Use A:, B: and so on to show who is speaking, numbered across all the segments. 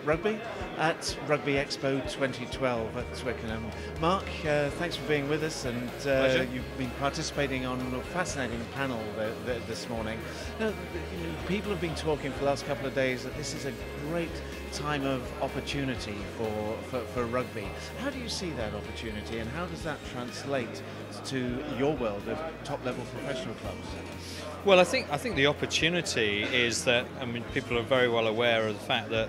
A: Rugby at Rugby Expo 2012 at Twickenham. Mark, thanks for being with us, and you've been participating on a fascinating panel this morning. Now, people have been talking for the last couple of days that this is a great time of opportunity for rugby. How do you see that opportunity, and how does that translate to your world of top-level professional clubs?
B: Well, I think the opportunity is that, I mean, people are very well aware of the fact that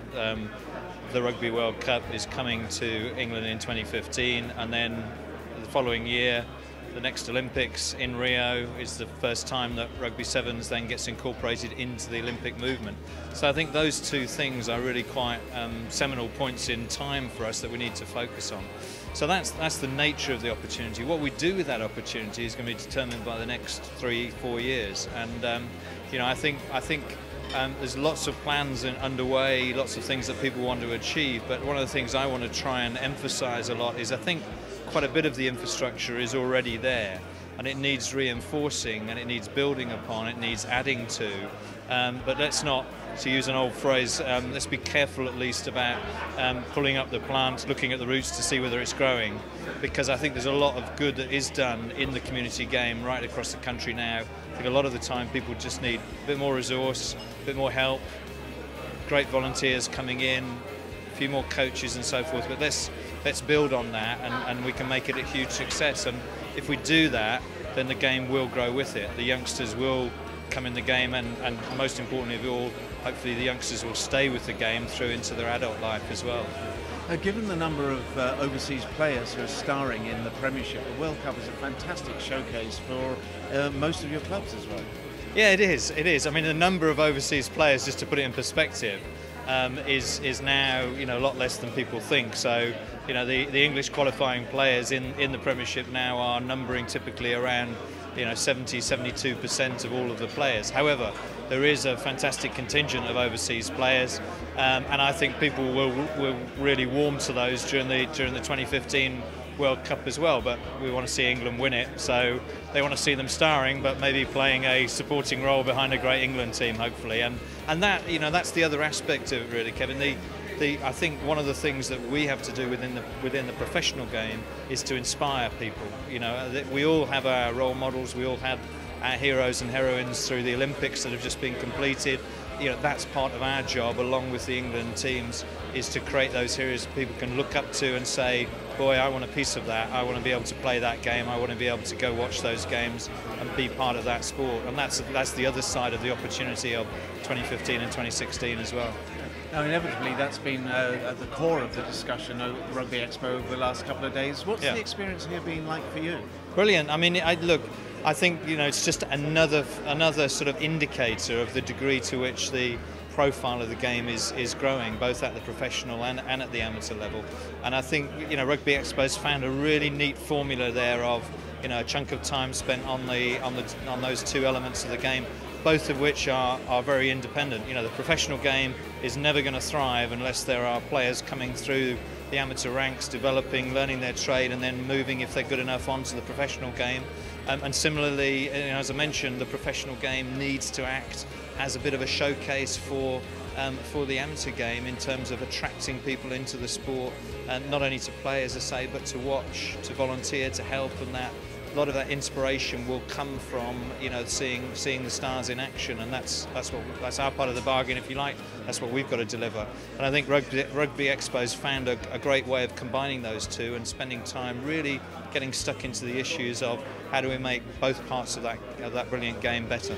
B: the Rugby World Cup is coming to England in 2015, and then the following year the next Olympics in Rio is the first time that Rugby Sevens then gets incorporated into the Olympic movement. So I think those two things are really quite seminal points in time for us that we need to focus on. So that's the nature of the opportunity. What we do with that opportunity is going to be determined by the next 3-4 years. And I think there's lots of plans underway, lots of things that people want to achieve. But one of the things I want to try and emphasise a lot is I think quite a bit of the infrastructure is already there, and it needs reinforcing, and it needs building upon, it needs adding to. But let's not, to use an old phrase, let's be careful at least about pulling up the plant, looking at the roots to see whether it's growing, because I think there's a lot of good that is done in the community game right across the country now. I think a lot of the time people just need a bit more resource, a bit more help, great volunteers coming in, a few more coaches and so forth, but let's build on that, and we can make it a huge success. And if we do that, then the game will grow with it. The youngsters will come in the game, and most importantly of all, hopefully the youngsters will stay with the game through into their adult life as well.
A: Given the number of overseas players who are starring in the Premiership, the World Cup is a fantastic showcase for most of your clubs as well.
B: Yeah, it is. It is. I mean, the number of overseas players, just to put it in perspective, is now a lot less than people think. So the English qualifying players in the Premiership now are numbering typically around 70-72% of all of the players. However, there is a fantastic contingent of overseas players, and I think people will really warm to those during the 2015 World Cup as well. But we want to see England win it, so they want to see them starring, but maybe playing a supporting role behind a great England team, hopefully. And that that's the other aspect of it, really, Kevin. I think one of the things that we have to do within the professional game is to inspire people. We all have our role models, we all have our heroes and heroines through the Olympics that have just been completed. That's part of our job, along with the England teams, is to create those heroes that people can look up to and say, boy, I want a piece of that, I want to be able to play that game, I want to be able to go watch those games and be part of that sport. And that's the other side of the opportunity of 2015 and 2016 as well.
A: Now, inevitably, that's been at the core of the discussion at Rugby Expo over the last couple of days. What's the experience here been like for you?
B: Brilliant. I mean, I think it's just another sort of indicator of the degree to which the profile of the game is growing, both at the professional and at the amateur level. And I think Rugby Expo's found a really neat formula there of a chunk of time spent on those two elements of the game, both of which are very independent. The professional game is never going to thrive unless there are players coming through the amateur ranks, developing, learning their trade, and then moving, if they're good enough, onto the professional game. And similarly, as I mentioned, the professional game needs to act as a bit of a showcase for the amateur game in terms of attracting people into the sport, and not only to play, as I say, but to watch, to volunteer, to help, and that a lot of that inspiration will come from seeing the stars in action, and that's our part of the bargain, if you like. That's what we've got to deliver. And I think Rugby Expo's found a great way of combining those two and spending time really getting stuck into the issues of how do we make both parts of that brilliant game better.